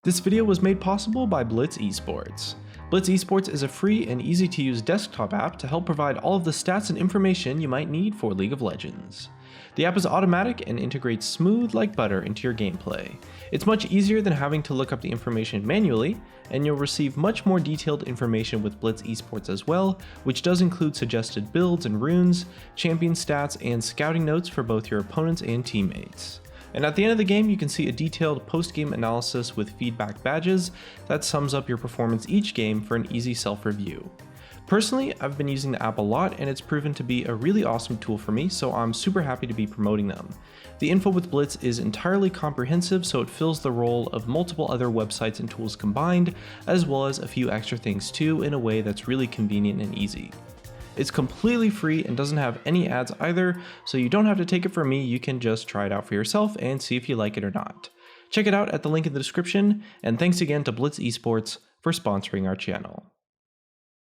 This video was made possible by Blitz Esports. Blitz Esports is a free and easy to use desktop app to help provide all of the stats and information you might need for League of Legends. The app is automatic and integrates smooth like butter into your gameplay. It's much easier than having to look up the information manually, and you'll receive much more detailed information with Blitz Esports as well, which does include suggested builds and runes, champion stats, and scouting notes for both your opponents and teammates. And at the end of the game, you can see a detailed post-game analysis with feedback badges that sums up your performance each game for an easy self-review. Personally, I've been using the app a lot and it's proven to be a really awesome tool for me, so I'm super happy to be promoting them. The info with Blitz is entirely comprehensive, so it fills the role of multiple other websites and tools combined, as well as a few extra things too, in a way that's really convenient and easy. It's completely free and doesn't have any ads either, so you don't have to take it from me, you can just try it out for yourself and see if you like it or not. Check it out at the link in the description, and thanks again to Blitz Esports for sponsoring our channel.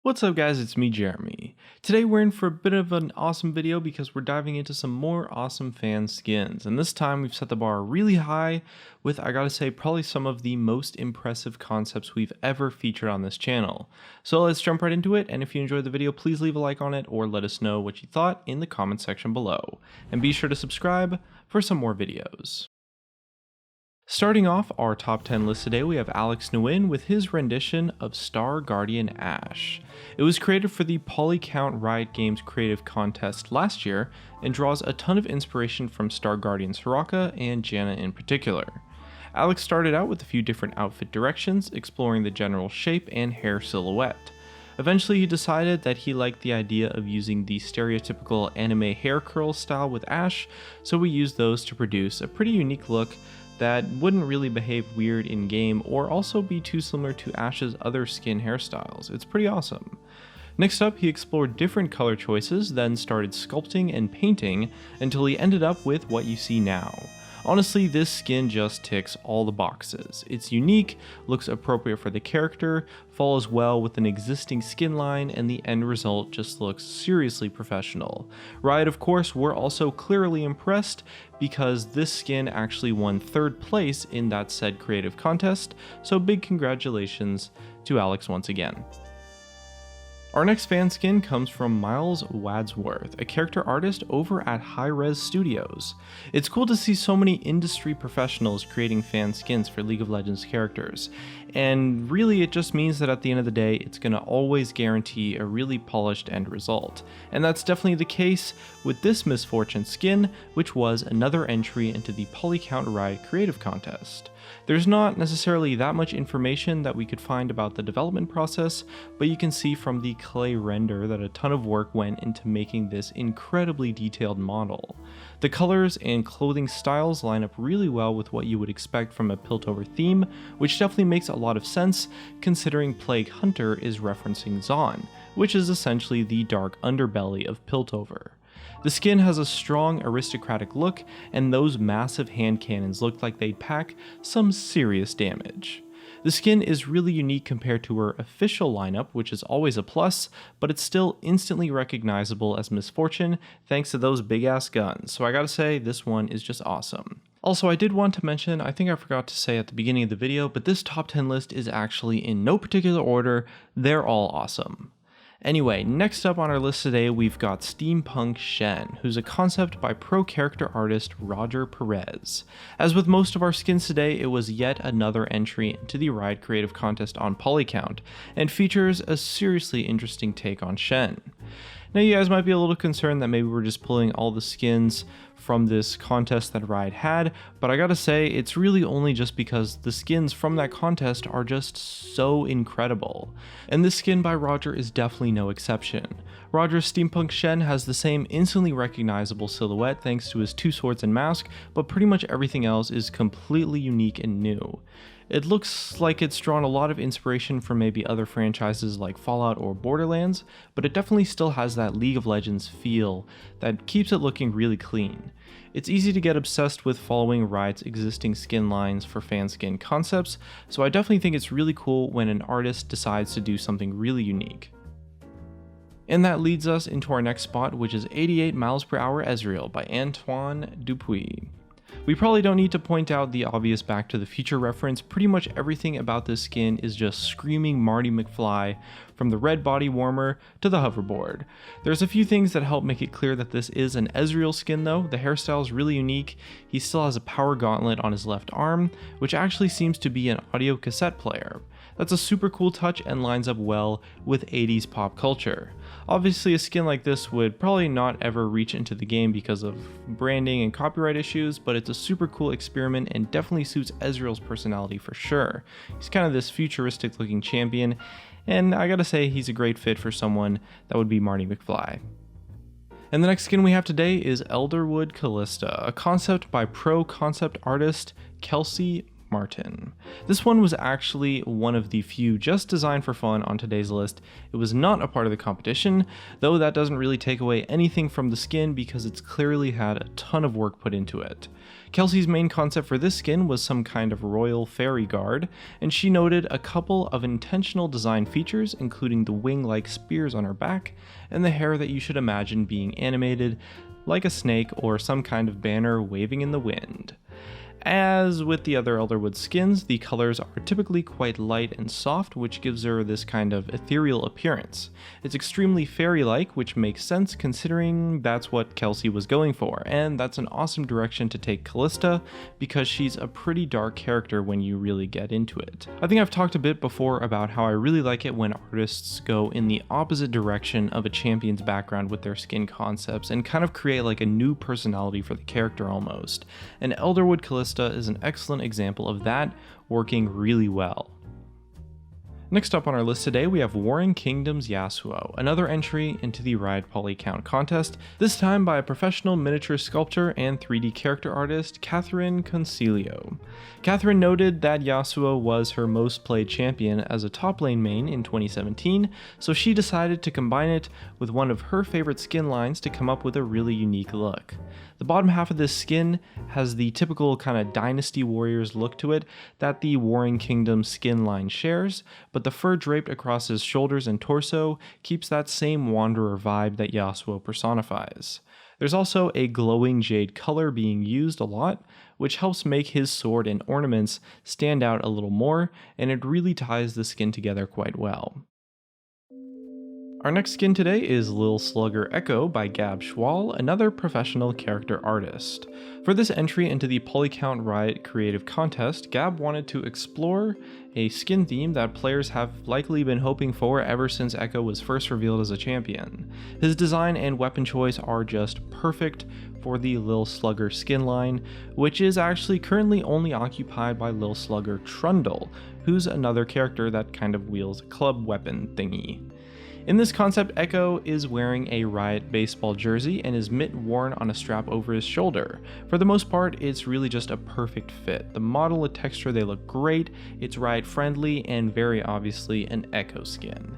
What's up guys, it's me Jeremy. Today we're in for a bit of an awesome video because we're diving into some more awesome fan skins, and this time we've set the bar really high with, I gotta say, probably some of the most impressive concepts we've ever featured on this channel. So let's jump right into it, and if you enjoyed the video, please leave a like on it or let us know what you thought in the comment section below. And be sure to subscribe for some more videos. Starting off our top 10 list today, we have Nguyen with his rendition of Star Guardian Ashe. It was created for the Polycount Riot Games Creative Contest last year and draws a ton of inspiration from Star Guardian Soraka and Janna in particular. Alex started out with a few different outfit directions, exploring the general shape and hair silhouette. Eventually he decided that he liked the idea of using the stereotypical anime hair curl style with Ashe, so we used those to produce a pretty unique look that wouldn't really behave weird in game or also be too similar to Ashe's other skin hairstyles. It's pretty awesome. Next up, he explored different color choices, then started sculpting and painting until he ended up with what you see now. Honestly, this skin just ticks all the boxes. It's unique, looks appropriate for the character, follows well with an existing skin line, and the end result just looks seriously professional. Riot, of course, were also clearly impressed because this skin actually won 3rd place in that said creative contest, so big congratulations to Alex once again. Our next fan skin comes from Miles Wadsworth, a character artist over at Hi-Rez Studios. It's cool to see so many industry professionals creating fan skins for League of Legends characters, and really it just means that at the end of the day it's going to always guarantee a really polished end result. And that's definitely the case with this Miss Fortune skin, which was another entry into the Polycount Riot Creative Contest. There's not necessarily that much information that we could find about the development process, but you can see from the clay render that a ton of work went into making this incredibly detailed model. The colors and clothing styles line up really well with what you would expect from a Piltover theme, which definitely makes a lot of sense considering Plague Hunter is referencing Zaun, which is essentially the dark underbelly of Piltover. The skin has a strong aristocratic look, and those massive hand cannons look like they'd pack some serious damage. The skin is really unique compared to her official lineup, which is always a plus, but it's still instantly recognizable as Miss Fortune thanks to those big ass guns, so I gotta say this one is just awesome. Also, I did want to mention, I think I forgot to say at the beginning of the video, but this top 10 list is actually in no particular order, they're all awesome. Anyway, next up on our list today, we've got Steampunk Shen, who's a concept by pro character artist Roger Perez. As with most of our skins today, it was yet another entry into the Riot Creative Contest on Polycount, and features a seriously interesting take on Shen. Now you guys might be a little concerned that maybe we're just pulling all the skins from this contest that Riot had, but I gotta say, it's really only just because the skins from that contest are just so incredible. And this skin by Roger is definitely no exception. Roger's Steampunk Shen has the same instantly recognizable silhouette thanks to his 2 swords and mask, but pretty much everything else is completely unique and new. It looks like it's drawn a lot of inspiration from maybe other franchises like Fallout or Borderlands, but it definitely still has that League of Legends feel that keeps it looking really clean. It's easy to get obsessed with following Riot's existing skin lines for fan skin concepts, so I definitely think it's really cool when an artist decides to do something really unique. And that leads us into our next spot, which is 88 miles per hour Ezreal by Antoine Dupuis. We probably don't need to point out the obvious Back to the Future reference. Pretty much everything about this skin is just screaming Marty McFly, from the red body warmer to the hoverboard. There's a few things that help make it clear that this is an Ezreal skin though. The hairstyle is really unique. He still has a power gauntlet on his left arm, which actually seems to be an audio cassette player. That's a super cool touch and lines up well with 80s pop culture. Obviously a skin like this would probably not ever reach into the game because of branding and copyright issues, but it's a super cool experiment and definitely suits Ezreal's personality for sure. He's kind of this futuristic looking champion, and I gotta say he's a great fit for someone that would be Marty McFly. And the next skin we have today is Elderwood Kalista, a concept by pro concept artist Kelsey Martin. This one was actually one of the few just designed for fun on today's list. It was not a part of the competition, though that doesn't really take away anything from the skin because it's clearly had a ton of work put into it. Kelsey's main concept for this skin was some kind of royal fairy guard, and she noted a couple of intentional design features, including the wing-like spears on her back, and the hair that you should imagine being animated like a snake or some kind of banner waving in the wind. As with the other Elderwood skins, the colors are typically quite light and soft, which gives her this kind of ethereal appearance. It's extremely fairy-like, which makes sense considering that's what Kelsey was going for, and that's an awesome direction to take Kalista because she's a pretty dark character when you really get into it. I think I've talked a bit before about how I really like it when artists go in the opposite direction of a champion's background with their skin concepts and kind of create like a new personality for the character almost. And Elderwood Kalista is an excellent example of that working really well. Next up on our list today, we have Warring Kingdoms Yasuo, another entry into the Riot Poly Count contest, this time by a professional miniature sculptor and 3D character artist, Consiglio. Catherine noted that Yasuo was her most played champion as a top lane main in 2017, so she decided to combine it with one of her favorite skin lines to come up with a really unique look. The bottom half of this skin has the typical kind of Dynasty Warriors look to it that the Warring Kingdoms skin line shares, but the fur draped across his shoulders and torso keeps that same wanderer vibe that Yasuo personifies. There's also a glowing jade color being used a lot, which helps make his sword and ornaments stand out a little more, and it really ties the skin together quite well. Our next skin today is Lil Slugger Ekko by Schwall, another professional character artist. For this entry into the Polycount Riot Creative Contest, Gab wanted to explore a skin theme that players have likely been hoping for ever since Ekko was first revealed as a champion. His design and weapon choice are just perfect for the Lil Slugger skin line, which is actually currently only occupied by Lil Slugger Trundle, who's another character that kind of wields a club weapon thingy. In this concept, Ekko is wearing a Riot baseball jersey and his mitt worn on a strap over his shoulder. For the most part, it's really just a perfect fit. The model and texture, they look great, it's Riot friendly, and very obviously an Ekko skin.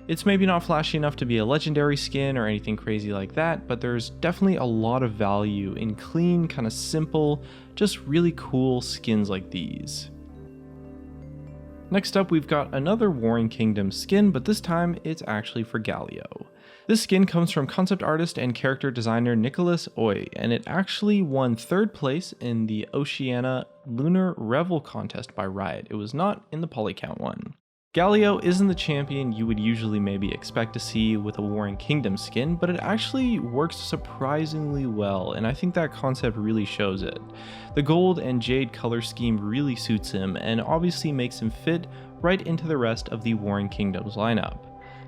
It's maybe not flashy enough to be a legendary skin or anything crazy like that, but there's definitely a lot of value in clean, kind of simple, just really cool skins like these. Next up, we've got another Warring Kingdoms skin, but this time it's actually for Galio. This skin comes from concept artist and character designer Nicholas Oy, and it actually won 3rd place in the Oceania Lunar Revel contest by Riot. It was not in the Polycount one. Galio isn't the champion you would usually maybe expect to see with a Warring Kingdoms skin, but it actually works surprisingly well, and I think that concept really shows it. The gold and jade color scheme really suits him, and obviously makes him fit right into the rest of the Warring Kingdoms lineup.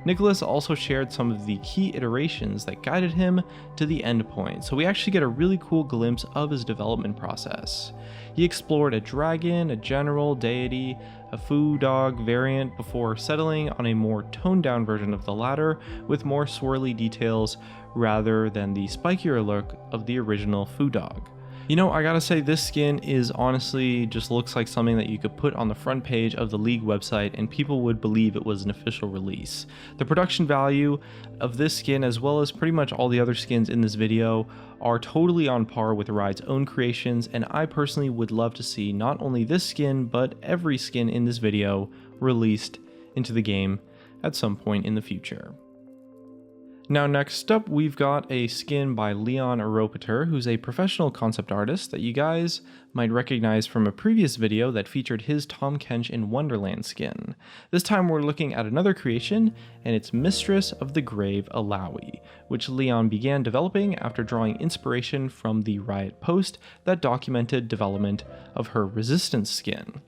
Nicholas also shared some of the key iterations that guided him to the end point, so we actually get a really cool glimpse of his development process. He explored a dragon, a general, deity, a foo dog variant before settling on a more toned down version of the latter with more swirly details rather than the spikier look of the original foo dog. You know, I gotta say, this skin is honestly just looks like something that you could put on the front page of the League website and people would believe it was an official release. The production value of this skin, as well as pretty much all the other skins in this video, are totally on par with Riot's own creations, and I personally would love to see not only this skin, but every skin in this video released into the game at some point in the future. Now next up, we've got a skin by Leon Ropeter, who's a professional concept artist that you guys might recognize from a previous video that featured his Tahm Kench in Wonderland skin. This time we're looking at another creation, and it's Mistress of the Gravelord Illaoi, which Leon began developing after drawing inspiration from the Riot post that documented development of her Resistance skin.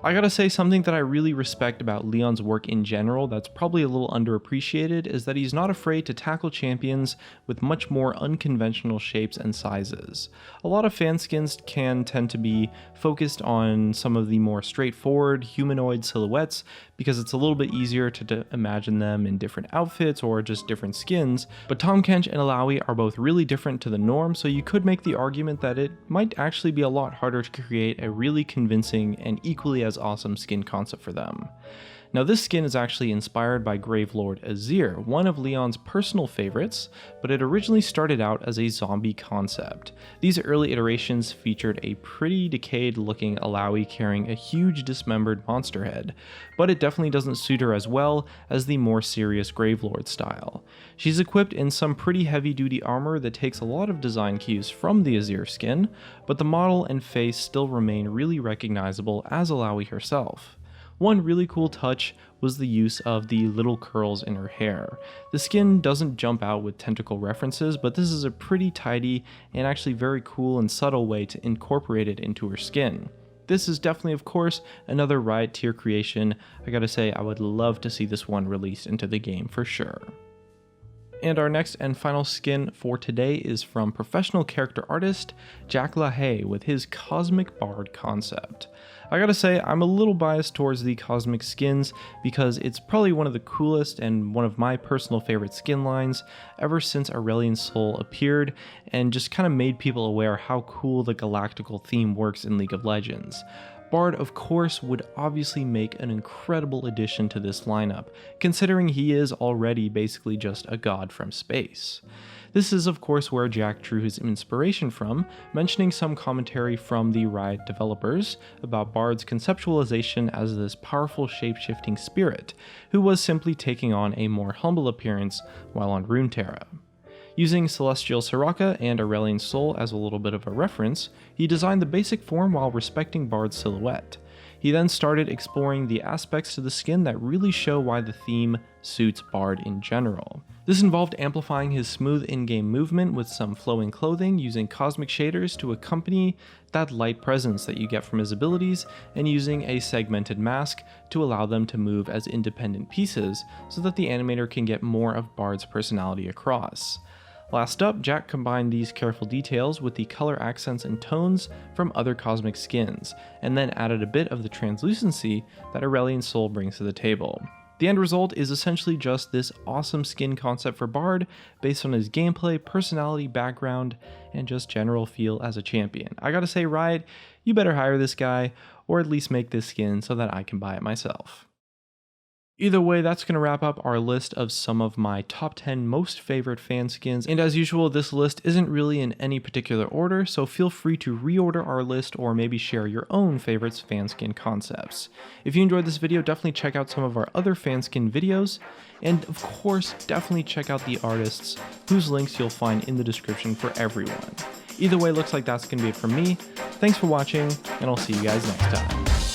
I gotta say, something that I really respect about Leon's work in general that's probably a little underappreciated is that he's not afraid to tackle champions with much more unconventional shapes and sizes. A lot of fan skins can tend to be focused on some of the more straightforward humanoid silhouettes because it's a little bit easier to imagine them in different outfits or just different skins, but Tahm Kench and Illaoi are both really different to the norm, so you could make the argument that it might actually be a lot harder to create a really convincing and equally as awesome skin concept for them. Now this skin is actually inspired by Gravelord Illaoi, one of Leon's personal favorites, but it originally started out as a zombie concept. These early iterations featured a pretty decayed looking Illaoi carrying a huge dismembered monster head, but it definitely doesn't suit her as well as the more serious Gravelord style. She's equipped in some pretty heavy duty armor that takes a lot of design cues from the Illaoi skin, but the model and face still remain really recognizable as Illaoi herself. One really cool touch was the use of the little curls in her hair. The skin doesn't jump out with tentacle references, but this is a pretty tidy and actually very cool and subtle way to incorporate it into her skin. This is definitely, of course, another Riot tier creation. I gotta say, I would love to see this one released into the game for sure. And our next and final skin for today is from professional character artist Jack Haie with his Cosmic Bard concept. I gotta say, I'm a little biased towards the Cosmic skins because it's probably one of the coolest and one of my personal favorite skin lines ever since Aurelion Sol appeared and just kind of made people aware how cool the galactical theme works in League of Legends. Bard, of course, would obviously make an incredible addition to this lineup, considering he is already basically just a god from space. This is, of course, where Jack drew his inspiration from, mentioning some commentary from the Riot developers about Bard's conceptualization as this powerful shape-shifting spirit, who was simply taking on a more humble appearance while on Runeterra. Using Celestial Soraka and Aurelion Sol as a little bit of a reference, he designed the basic form while respecting Bard's silhouette. He then started exploring the aspects to the skin that really show why the theme suits Bard in general. This involved amplifying his smooth in-game movement with some flowing clothing using cosmic shaders to accompany that light presence that you get from his abilities, and using a segmented mask to allow them to move as independent pieces so that the animator can get more of Bard's personality across. Last up, Jack combined these careful details with the color accents and tones from other cosmic skins, and then added a bit of the translucency that Aurelion Sol brings to the table. The end result is essentially just this awesome skin concept for Bard based on his gameplay, personality, background, and just general feel as a champion. I gotta say, Riot, you better hire this guy, or at least make this skin so that I can buy it myself. Either way, that's going to wrap up our list of some of my top 10 most favorite fan skins, and as usual, this list isn't really in any particular order, so feel free to reorder our list or maybe share your own favorites fan skin concepts. If you enjoyed this video, definitely check out some of our other fan skin videos, and of course, definitely check out the artists whose links you'll find in the description for everyone. Either way, looks like that's going to be it from me. Thanks for watching, and I'll see you guys next time.